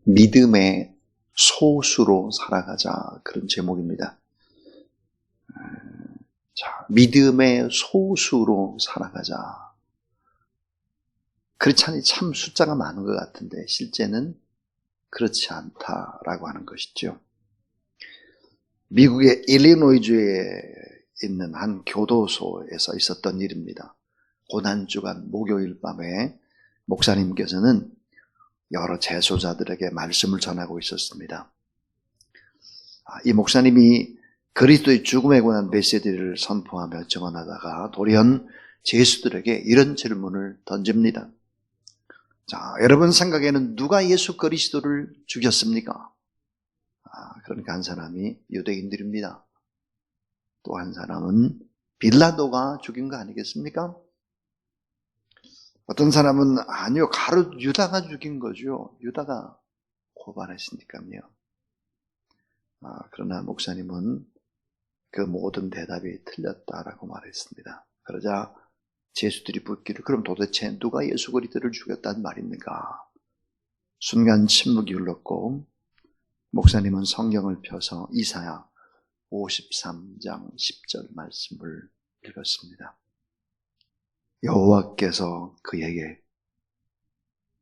믿음의 소수로 살아가자, 그런 제목입니다. 자, 믿음의 소수로 살아가자. 그렇지 않니 참 숫자가 많은 것 같은데 실제는 그렇지 않다라고 하는 것이죠. 미국의 일리노이주에 있는 한 교도소에서 있었던 일입니다. 고난주간 목요일 밤에 목사님께서는 여러 재소자들에게 말씀을 전하고 있었습니다. 이 목사님이 그리스도의 죽음에 관한 메시지를 선포하며 증언하다가 돌연 죄수들에게 이런 질문을 던집니다. 자, 여러분 생각에는 누가 예수 그리스도를 죽였습니까? 그러니까 한 사람이 유대인들입니다. 또 한 사람은 빌라도가 죽인 거 아니겠습니까? 어떤 사람은 아니요, 가룟 유다가 죽인 거죠. 유다가 고발했으니까요. 그러나 목사님은 그 모든 대답이 틀렸다라고 말했습니다. 그러자 제수들이 묻기를, 그럼 도대체 누가 예수 그리스도를 죽였단 말입니까? 순간 침묵이 흘렀고 목사님은 성경을 펴서 이사야 53장 10절 말씀을 읽었습니다. 여호와께서 그에게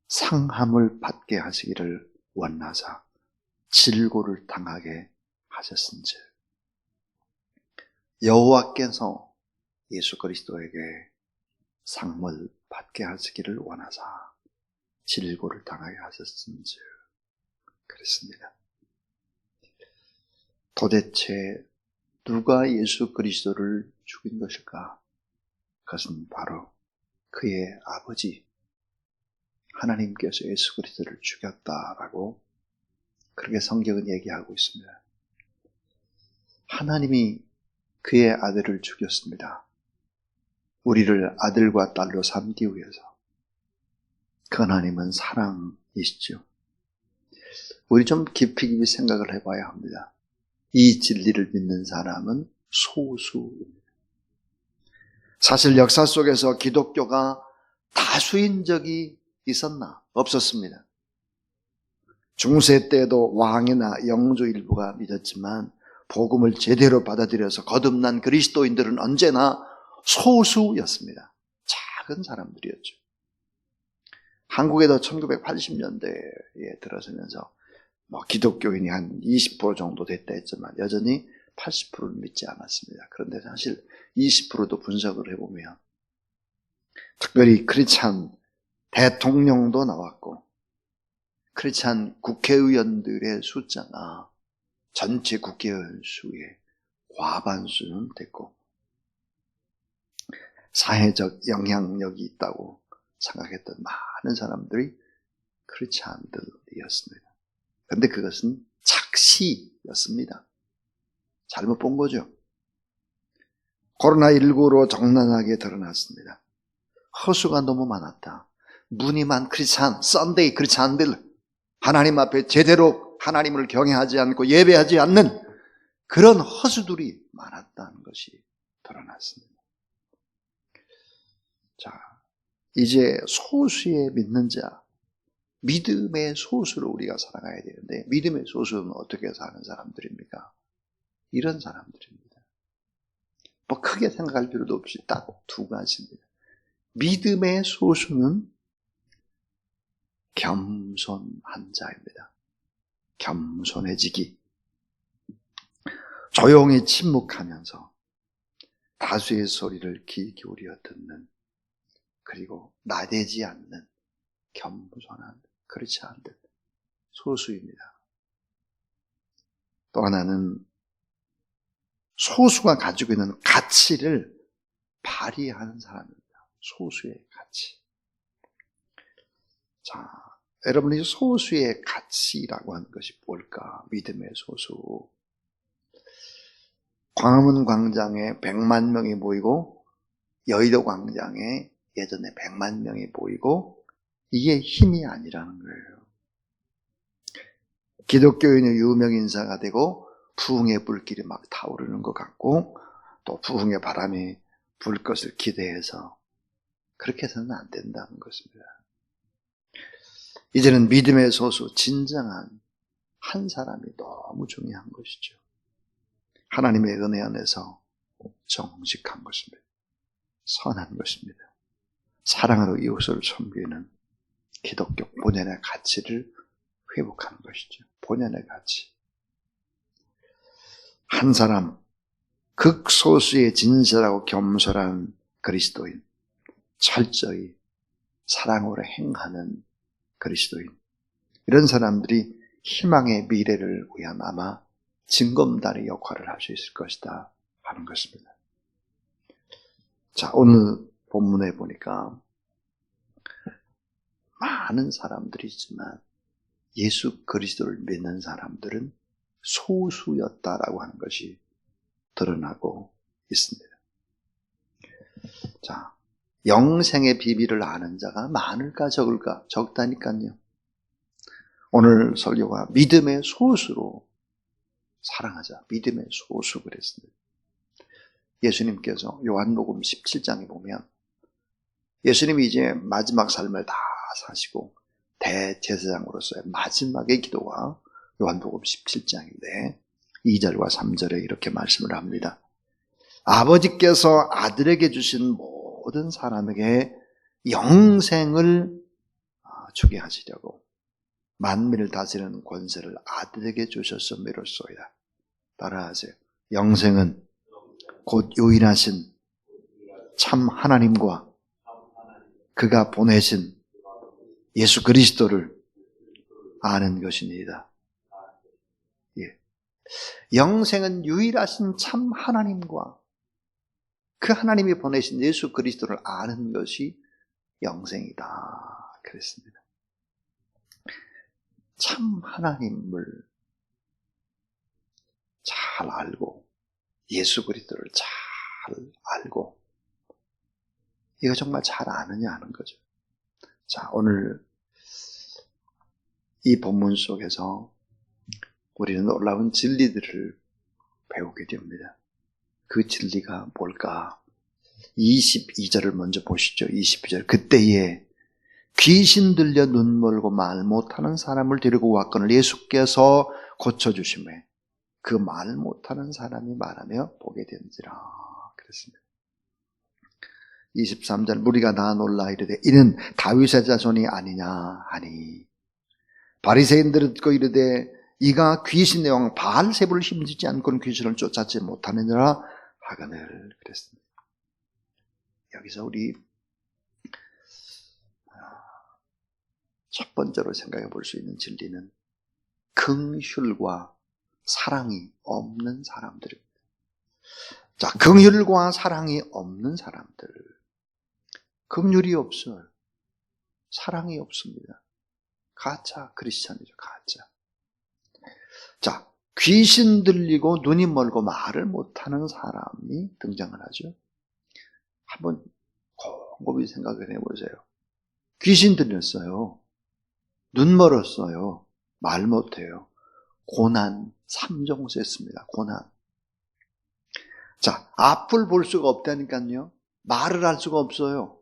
상함을 받게 하시기를 원하사 질고를 당하게 하셨은즉. 여호와께서 예수 그리스도에게 상을 받게 하시기를 원하사 질고를 당하게 하셨은즉. 그랬습니다. 도대체 누가 예수 그리스도를 죽인 것일까? 그것은 바로 그의 아버지 하나님께서 예수 그리스도를 죽였다라고 그렇게 성경은 얘기하고 있습니다. 하나님이 그의 아들을 죽였습니다. 우리를 아들과 딸로 삼기 위해서. 그 하나님은 사랑이시죠. 우리 좀 깊이 생각을 해봐야 합니다. 이 진리를 믿는 사람은 소수입니다. 사실 역사 속에서 기독교가 다수인 적이 있었나? 없었습니다. 중세 때도 왕이나 영조 일부가 믿었지만 복음을 제대로 받아들여서 거듭난 그리스도인들은 언제나 소수였습니다. 작은 사람들이었죠. 한국에도 1980년대에 들어서면서 기독교인이 한 20% 정도 됐다 했지만 여전히 80%는 믿지 않았습니다. 그런데 사실 20%도 분석을 해보면 특별히 크리스찬 대통령도 나왔고 크리스찬 국회의원들의 숫자가 전체 국회의원 수의 과반수는 됐고 사회적 영향력이 있다고 생각했던 많은 사람들이 크리스찬들이었습니다. 그런데 그것은 착시였습니다. 잘못 본 거죠. 코로나19로 적나라하게 드러났습니다. 허수가 너무 많았다. 무늬만 크리스찬, 썬데이 크리스찬들, 하나님 앞에 제대로 하나님을 경외하지 않고 예배하지 않는 그런 허수들이 많았다는 것이 드러났습니다. 자, 이제 소수의 믿는 자, 믿음의 소수로 우리가 살아가야 되는데 믿음의 소수는 어떻게 사는 사람들입니까? 이런 사람들입니다. 크게 생각할 필요도 없이 딱 두 가지입니다. 믿음의 소수는 겸손한 자입니다. 겸손해지기. 조용히 침묵하면서 다수의 소리를 귀 기울여 듣는, 그리고 나대지 않는 겸손한, 그렇지 않은 소수입니다. 또 하나는 소수가 가지고 있는 가치를 발휘하는 사람입니다. 소수의 가치. 자, 여러분이 소수의 가치라고 하는 것이 뭘까? 믿음의 소수. 광화문 광장에 100만 명이 모이고 여의도 광장에 예전에 100만 명이 모이고 이게 힘이 아니라는 거예요. 기독교인의 유명 인사가 되고 부흥의 불길이 막 타오르는 것 같고 또 부흥의 바람이 불 것을 기대해서 그렇게 해서는 안 된다는 것입니다. 이제는 믿음의 소수, 진정한 한 사람이 너무 중요한 것이죠. 하나님의 은혜 안에서 정직한 것입니다. 선한 것입니다. 사랑으로 이웃을 섬기는 기독교 본연의 가치를 회복하는 것이죠. 본연의 가치. 한 사람, 극소수의 진실하고 겸손한 그리스도인, 철저히 사랑으로 행하는 그리스도인, 이런 사람들이 희망의 미래를 위한 아마 징검다리 역할을 할 수 있을 것이다 하는 것입니다. 자, 오늘 본문에 보니까 많은 사람들이 있지만 예수 그리스도를 믿는 사람들은 소수였다라고 하는 것이 드러나고 있습니다. 자, 영생의 비밀을 아는 자가 많을까 적을까? 적다니까요. 오늘 설교가 믿음의 소수로 사랑하자. 믿음의 소수 그랬습니다. 예수님께서 요한복음 17장에 보면 예수님이 이제 마지막 삶을 다 사시고 대제사장으로서의 마지막의 기도가 요한복음 17장인데 2절과 3절에 이렇게 말씀을 합니다. 아버지께서 아들에게 주신 모든 사람에게 영생을 주게 하시려고 만민을 다스리는 권세를 아들에게 주셨음이로소이다. 따라하세요. 영생은 곧 유일하신 참 하나님과 그가 보내신 예수 그리스도를 아는 것입니다. 예. 영생은 유일하신 참 하나님과 그 하나님이 보내신 예수 그리스도를 아는 것이 영생이다. 그랬습니다. 참 하나님을 잘 알고 예수 그리스도를 잘 알고 이거 정말 잘 아느냐 하는 거죠. 자, 오늘 이 본문 속에서 우리는 놀라운 진리들을 배우게 됩니다. 그 진리가 뭘까? 22절을 먼저 보시죠. 22절. 그때에 귀신 들려 눈 멀고 말 못하는 사람을 데리고 왔거늘 예수께서 고쳐주심에 그 말 못하는 사람이 말하며 보게 된지라 그랬습니다. 23절 무리가 다 놀라 이르되 이는 다윗의 자손이 아니냐 하니 바리새인들은 듣고 이르되 이가 귀신의 왕 바알세불을 힘주지 않고는 귀신을 쫓았지 못하느니라 하거늘 그랬습니다. 여기서 우리 첫 번째로 생각해 볼 수 있는 진리는 긍휼과 사랑이 없는 사람들입니다. 자, 긍휼과 사랑이 없는 사람들. 긍휼이 없어요. 사랑이 없습니다. 가짜 크리스찬이죠. 가짜. 자, 귀신 들리고 눈이 멀고 말을 못하는 사람이 등장을 하죠. 한번 곰곰이 생각을 해보세요. 귀신 들렸어요. 눈 멀었어요. 말 못해요. 고난 3종 세트입니다. 고난. 자, 앞을 볼 수가 없다니까요. 말을 할 수가 없어요.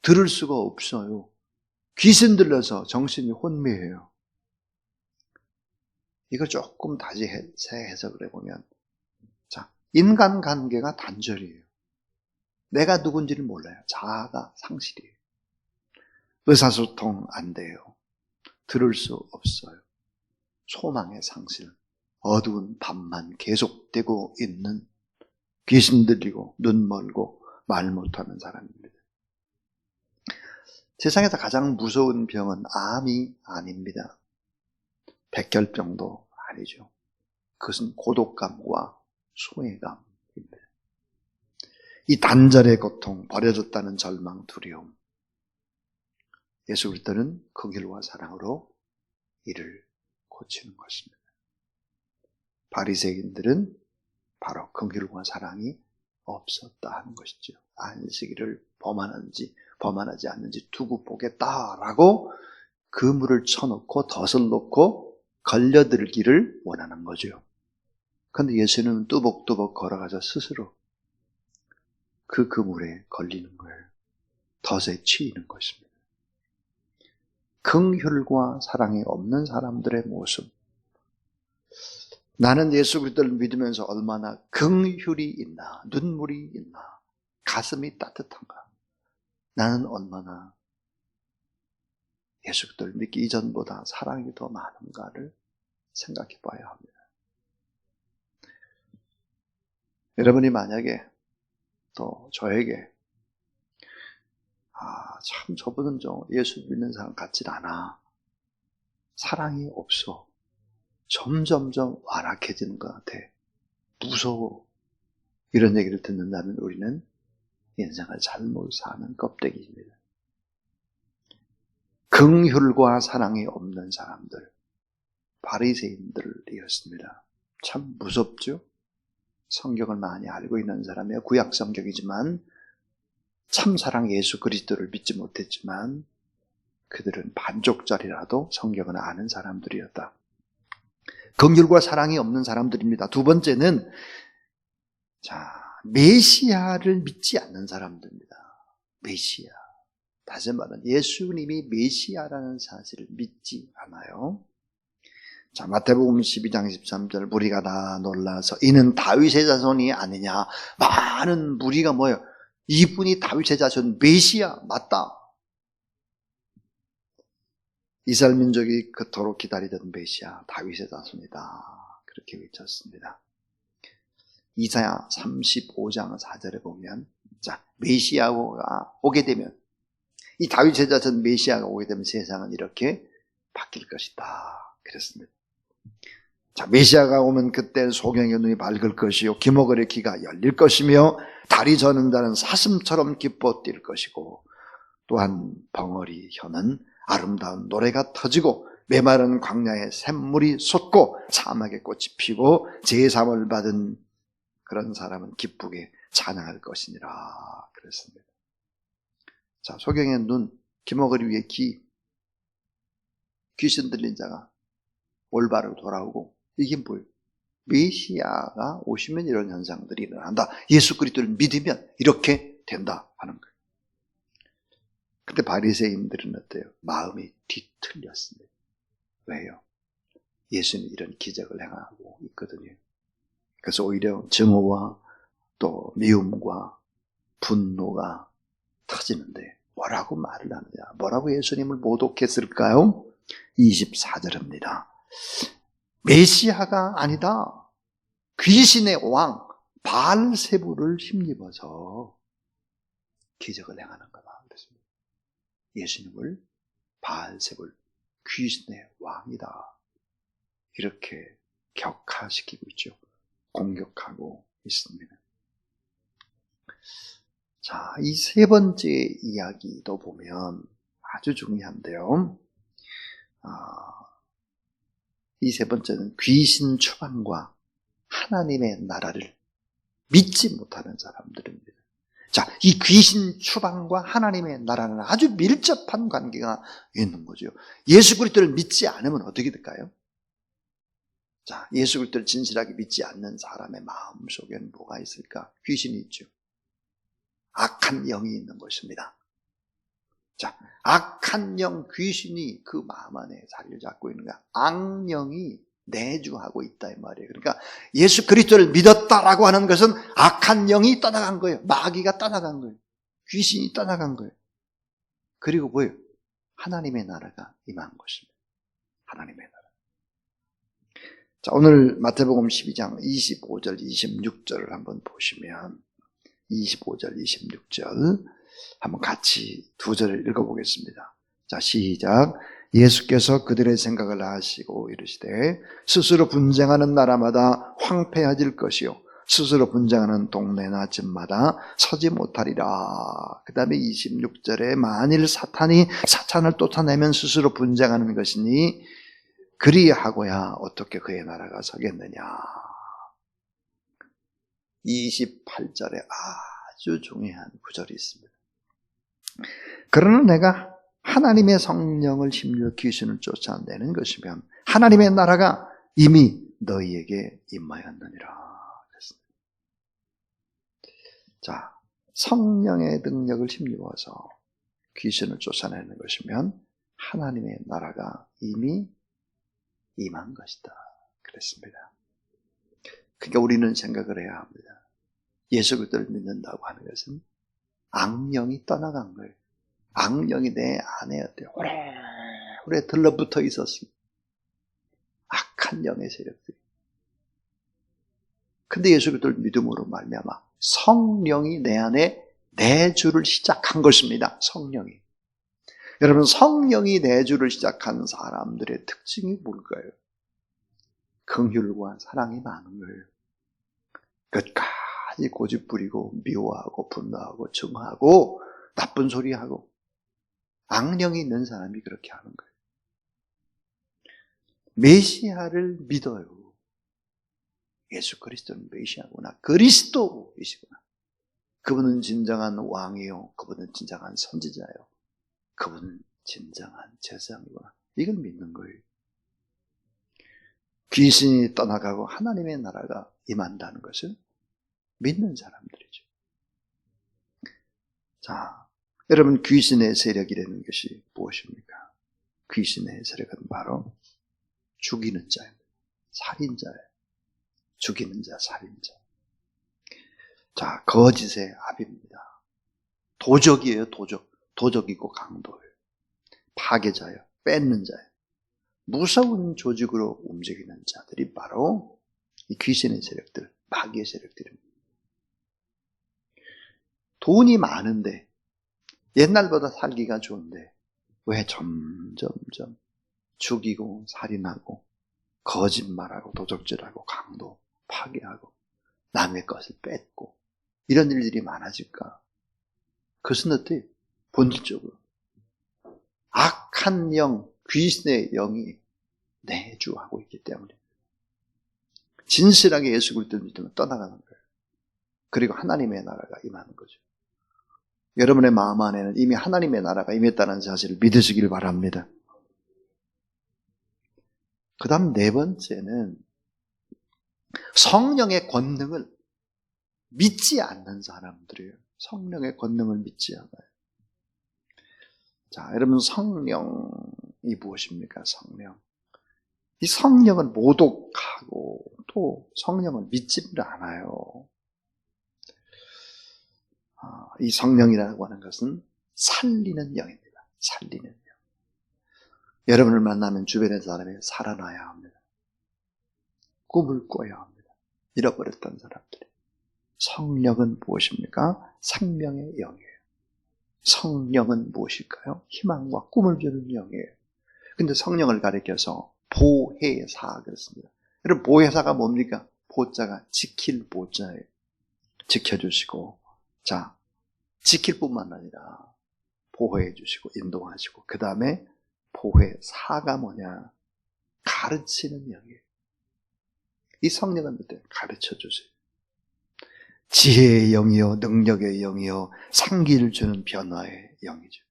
들을 수가 없어요. 귀신 들려서 정신이 혼미해요. 이걸 조금 다시 해석을 해보면, 자, 인간관계가 단절이에요. 내가 누군지를 몰라요. 자아가 상실이에요. 의사소통 안 돼요. 들을 수 없어요. 소망의 상실, 어두운 밤만 계속되고 있는 귀신 들리고 눈 멀고 말 못하는 사람입니다. 세상에서 가장 무서운 병은 암이 아닙니다. 백혈병도 아니죠. 그것은 고독감과 소외감입니다. 이 단절의 고통, 버려졌다는 절망, 두려움. 예수 그리스도는 긍휼과 사랑으로 이를 고치는 것입니다. 바리새인들은 바로 긍휼과 사랑이 없었다 하는 것이죠. 안식일을 범하는지 범하지 않는지 두고 보겠다라고 그물을 쳐놓고 덫을 놓고 걸려들기를 원하는 거죠. 그런데 예수는 뚜벅뚜벅 걸어가서 스스로 그 그물에 걸리는 거예요. 덫에 치이는 것입니다. 긍휼과 사랑이 없는 사람들의 모습. 나는 예수 그리스도를 믿으면서 얼마나 긍휼이 있나, 눈물이 있나, 가슴이 따뜻한가. 나는 얼마나 예수 그리스도를 믿기 이전보다 사랑이 더 많은가를 생각해 봐야 합니다. 여러분이 만약에 또 저에게 참 저분은 좀 예수 믿는 사람 같질 않아. 사랑이 없어. 점점점 완악해지는 것 같아. 무서워. 이런 얘기를 듣는다면 우리는 인생을 잘못 사는 껍데기입니다. 긍휼과 사랑이 없는 사람들, 바리새인들이었습니다. 참 무섭죠? 성경을 많이 알고 있는 사람이야. 구약 성경이지만 참사랑 예수 그리스도를 믿지 못했지만 그들은 반쪽짜리라도 성경을 아는 사람들이었다. 긍휼과 사랑이 없는 사람들입니다. 두 번째는 메시아를 믿지 않는 사람들입니다. 메시아. 다시 말하면 예수님이 메시아라는 사실을 믿지 않아요. 마태복음 12장 13절 무리가 다 놀라서 이는 다윗의 자손이 아니냐. 많은 무리가 뭐예요? 이분이 다윗의 자손 메시아 맞다. 이스라엘 민족이 그토록 기다리던 메시아 다윗의 자손이다. 그렇게 외쳤습니다. 이사야 35장 4절에 보면 메시아가 오게 되면 이 다윗의 자손 메시아가 오게 되면 세상은 이렇게 바뀔 것이다. 그랬습니다. 메시아가 오면 그때 소경의 눈이 밝을 것이요 기목을의 귀가 열릴 것이며 다리 저는 자는 사슴처럼 기뻐 뛸 것이고 또한 벙어리 혀는 아름다운 노래가 터지고 메마른 광야에 샘물이 솟고 사막에 꽃이 피고 제사함을 받은 그런 사람은 기쁘게 찬양할 것이니라 그랬습니다. 소경의 눈, 기목을 위해 귀신 들린 자가 올바로 돌아오고 이게 뭐예요? 메시아가 오시면 이런 현상들이 일어난다. 예수 그리스도를 믿으면 이렇게 된다 하는 거예요. 근데 바리새인들은 어때요? 마음이 뒤틀렸습니다. 왜요? 예수님이 이런 기적을 행하고 있거든요. 그래서 오히려 증오와 또 미움과 분노가 터지는데 뭐라고 말을 하느냐? 뭐라고 예수님을 모독했을까요? 24절입니다. 메시아가 아니다. 귀신의 왕 바알세불을 힘입어서 기적을 행하는 거다. 그랬습니다. 예수님을 바알세불 귀신의 왕이다. 이렇게 격하시키고 있죠. 공격하고 있습니다. 이 세 번째 이야기도 보면 아주 중요한데요. 이 세 번째는 귀신 추방과 하나님의 나라를 믿지 못하는 사람들입니다. 이 귀신 추방과 하나님의 나라는 아주 밀접한 관계가 있는 거죠. 예수 그리스도를 믿지 않으면 어떻게 될까요? 예수 그리스도를 진실하게 믿지 않는 사람의 마음속에는 뭐가 있을까? 귀신이 있죠. 악한 영이 있는 것입니다. 악한 영, 귀신이 그 마음 안에 자리를 잡고 있는 거야. 악령이 내주하고 있다 이 말이에요. 그러니까 예수 그리스도를 믿었다라고 하는 것은 악한 영이 떠나간 거예요. 마귀가 떠나간 거예요. 귀신이 떠나간 거예요. 그리고 뭐예요? 하나님의 나라가 임한 것입니다. 하나님의 나라. 오늘 마태복음 12장 25절 26절을 한번 보시면 25절 26절 한번 같이 두 절을 읽어보겠습니다. 시작. 예수께서 그들의 생각을 아시고 이르시되 스스로 분쟁하는 나라마다 황폐해질 것이요 스스로 분쟁하는 동네나 집마다 서지 못하리라. 그 다음에 26절에 만일 사탄을 쫓아내면 스스로 분쟁하는 것이니 그리하고야 어떻게 그의 나라가 서겠느냐. 28절에 아주 중요한 구절이 있습니다. 그러나 내가 하나님의 성령을 힘입어 귀신을 쫓아내는 것이면 하나님의 나라가 이미 너희에게 임하였느니라. 성령의 능력을 힘입어서 귀신을 쫓아내는 것이면 하나님의 나라가 이미 임한 것이다. 그랬습니다. 그러니까 우리는 생각을 해야 합니다. 예수 그리스도를 믿는다고 하는 것은 악령이 떠나간 거예요. 악령이 내 안에 오래 들러붙어 있었습니다. 악한 영의 세력들이. 근데 예수 그리스도를 믿음으로 말미암아 성령이 내 안에 내주를 시작한 것입니다. 성령이. 여러분, 성령이 내주를 시작한 사람들의 특징이 뭘까요? 긍휼과 사랑이 많은 거예요. 끝까지 고집부리고 미워하고 분노하고 증오하고 나쁜 소리하고 악령이 있는 사람이 그렇게 하는 거예요. 메시아를 믿어요. 예수 그리스도는 메시아구나. 그리스도이시구나. 그분은 진정한 왕이요. 그분은 진정한 선지자요. 그분은 진정한 제사장이구나. 이걸 믿는 거예요. 귀신이 떠나가고 하나님의 나라가 임한다는 것을 믿는 사람들이죠. 자, 여러분, 귀신의 세력이라는 것이 무엇입니까? 귀신의 세력은 바로 죽이는 자입니다. 살인자예요. 죽이는 자, 살인자. 자, 거짓의 압입니다. 도적이에요, 도적. 도적이고 강도예요. 파괴자예요. 뺏는 자예요. 무서운 조직으로 움직이는 자들이 바로 이 귀신의 세력들, 마귀의 세력들입니다. 돈이 많은데, 옛날보다 살기가 좋은데, 왜 점점점 죽이고 살인하고 거짓말하고 도적질하고 강도, 파괴하고 남의 것을 뺏고 이런 일들이 많아질까? 그것은 어때요? 본질적으로 악한 영, 귀신의 영이 내주하고 있기 때문에 진실하게 예수 그리스도를 믿으면 떠나가는 거예요. 그리고 하나님의 나라가 임하는 거죠. 여러분의 마음 안에는 이미 하나님의 나라가 임했다는 사실을 믿으시길 바랍니다. 그 다음 네 번째는 성령의 권능을 믿지 않는 사람들이에요. 성령의 권능을 믿지 않아요. 자, 여러분, 성령이 무엇입니까? 성령. 이 성령은 모독하고 또 성령은 믿지를 않아요. 이 성령이라고 하는 것은 살리는 영입니다. 살리는 영. 여러분을 만나면 주변의 사람이 살아나야 합니다. 꿈을 꿔야 합니다. 잃어버렸던 사람들이. 성령은 무엇입니까? 생명의 영이에요. 성령은 무엇일까요? 희망과 꿈을 주는 영이에요. 근데 성령을 가리켜서 보혜사 그랬습니다. 여러분, 보혜사가 뭡니까? 보자가 지킬 보자예요. 지켜주시고, 자, 지킬 뿐만 아니라 보호해 주시고 인도하시고, 그 다음에 보혜사가 뭐냐? 가르치는 영이에요. 이 성령은 어때요? 가르쳐 주세요. 지혜의 영이요, 능력의 영이요, 상기를 주는 변화의 영이죠.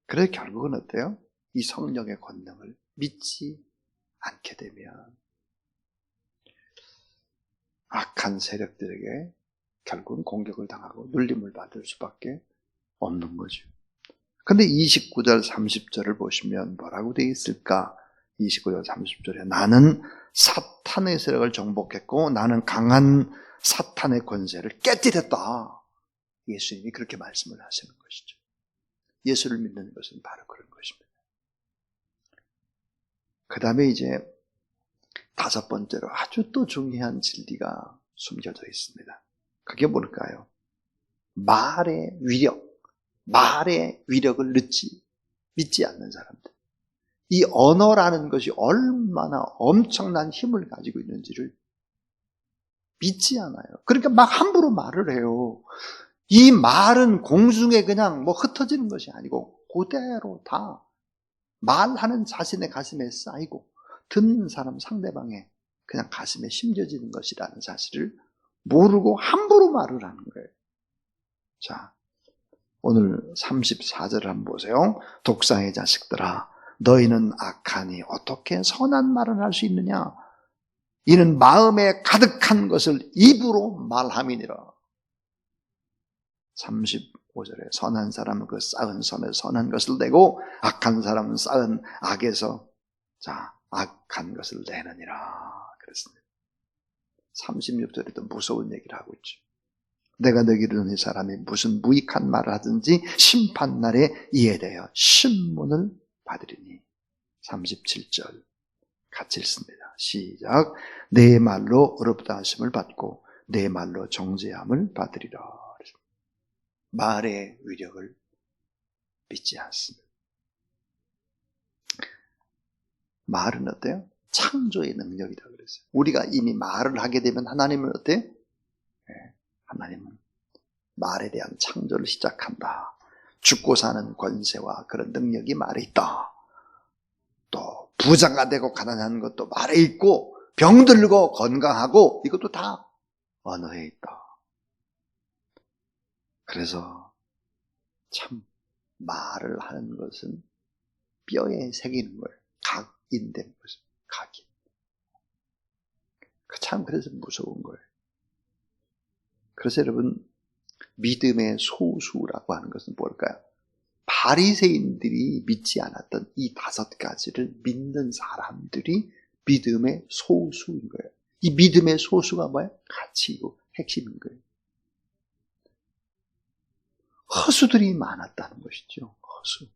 그래서 결국은 어때요? 이 성령의 권능을 믿지 않게 되면 악한 세력들에게 결국은 공격을 당하고 눌림을 받을 수밖에 없는 거죠. 근데 29절 30절을 보시면 뭐라고 되어 있을까? 29절 30절에 나는 사탄의 세력을 정복했고 나는 강한 사탄의 권세를 깨뜨렸다. 예수님이 그렇게 말씀을 하시는 것이죠. 예수를 믿는 것은 바로 그런 것입니다. 그 다음에 이제 다섯 번째로 아주 또 중요한 진리가 숨겨져 있습니다. 그게 뭘까요? 말의 위력, 말의 위력을 믿지 않는 사람들. 이 언어라는 것이 얼마나 엄청난 힘을 가지고 있는지를 믿지 않아요. 그러니까 막 함부로 말을 해요. 이 말은 공중에 그냥 흩어지는 것이 아니고 그대로 다 말하는 자신의 가슴에 쌓이고 듣는 사람 상대방의 그냥 가슴에 심겨지는 것이라는 사실을 모르고 함부로 말을 하는 거예요. 자, 오늘 34절을 한번 보세요. 독사의 자식들아, 너희는 악하니 어떻게 선한 말을 할 수 있느냐? 이는 마음에 가득한 것을 입으로 말함이니라. 35 5절에 선한 사람은 그 쌓은 선에 선한 것을 내고 악한 사람은 쌓은 악에서 악한 것을 내느니라 그랬습니다. 36절에도 무서운 얘기를 하고 있죠. 내가 너희를 이 사람이 무슨 무익한 말을 하든지 심판날에 이에 대하여 신문을 받으리니. 37절 같이 읽습니다. 시작. 내 말로 의롭다 하심을 받고 내 말로 정죄함을 받으리라. 말의 위력을 믿지 않습니다. 말은 어때요? 창조의 능력이다 그랬어요. 우리가 이미 말을 하게 되면 하나님은 어때요? 하나님은 말에 대한 창조를 시작한다. 죽고 사는 권세와 그런 능력이 말에 있다. 또 부자가 되고 가난한 것도 말에 있고 병들고 건강하고 이것도 다 언어에 있다. 그래서 참 말을 하는 것은 뼈에 새기는 거예요. 각인된 것은 각인. 참 그래서 무서운 거예요. 그래서 여러분 믿음의 소수라고 하는 것은 뭘까요? 바리새인들이 믿지 않았던 이 5가지를 믿는 사람들이 믿음의 소수인 거예요. 이 믿음의 소수가 뭐예요? 가치이고 핵심인 거예요. 허수들이 많았다는 것이죠. 허수.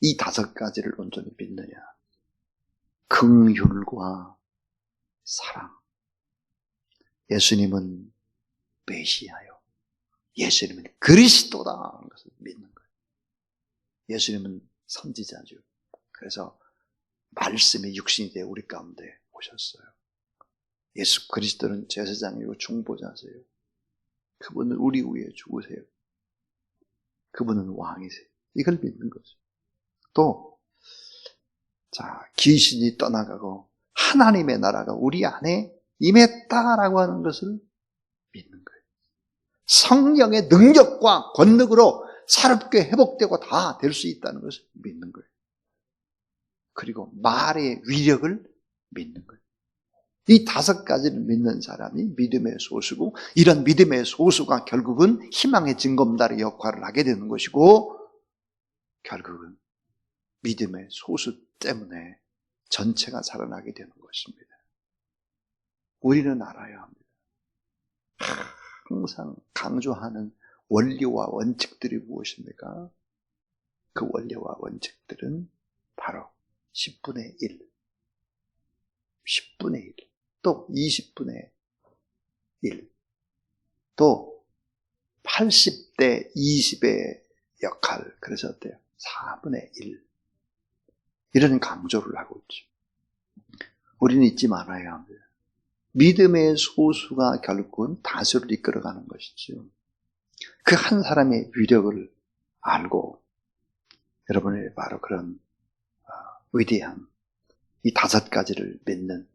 이 5가지를 온전히 믿느냐? 긍휼과 사랑. 예수님은 메시아요. 예수님은 그리스도다 하는 것을 믿는 거예요. 예수님은 선지자죠. 그래서 말씀이 육신이 되어 우리 가운데 오셨어요. 예수 그리스도는 제사장이고 중보자세요. 그분은 우리 위에 죽으세요. 그분은 왕이세요. 이걸 믿는 거죠. 또 귀신이 떠나가고 하나님의 나라가 우리 안에 임했다라고 하는 것을 믿는 거예요. 성령의 능력과 권능으로 새롭게 회복되고 다 될 수 있다는 것을 믿는 거예요. 그리고 말의 위력을 믿는 거예요. 이 5가지를 믿는 사람이 믿음의 소수고, 이런 믿음의 소수가 결국은 희망의 증거물의 역할을 하게 되는 것이고, 결국은 믿음의 소수 때문에 전체가 살아나게 되는 것입니다. 우리는 알아야 합니다. 항상 강조하는 원리와 원칙들이 무엇입니까? 그 원리와 원칙들은 바로 10분의 1, 10분의 1, 또 20분의 1, 또 80대 20의 역할, 그래서 어때요? 4분의 1. 이런 강조를 하고 있죠. 우리는 잊지 말아야 합니다. 믿음의 소수가 결국은 다수를 이끌어가는 것이죠. 그 한 사람의 위력을 알고 여러분이 바로 그런 위대한 이 5가지를 믿는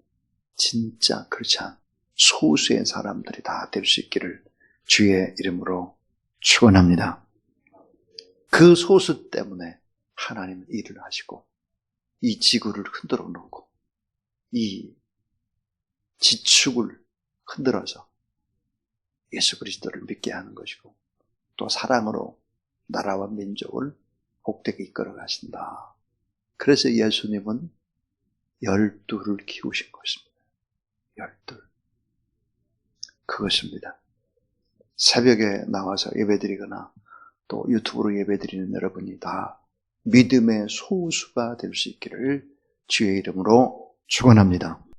진짜 크리스찬 소수의 사람들이 다 될 수 있기를 주의 이름으로 축원합니다. 그 소수 때문에 하나님은 일을 하시고 이 지구를 흔들어 놓고 이 지축을 흔들어서 예수 그리스도를 믿게 하는 것이고, 또 사랑으로 나라와 민족을 복되게 이끌어 가신다. 그래서 예수님은 12를 키우신 것입니다. 12. 그것입니다. 새벽에 나와서 예배드리거나 또 유튜브로 예배드리는 여러분이 다 믿음의 소수가 될 수 있기를 주의 이름으로 축원합니다.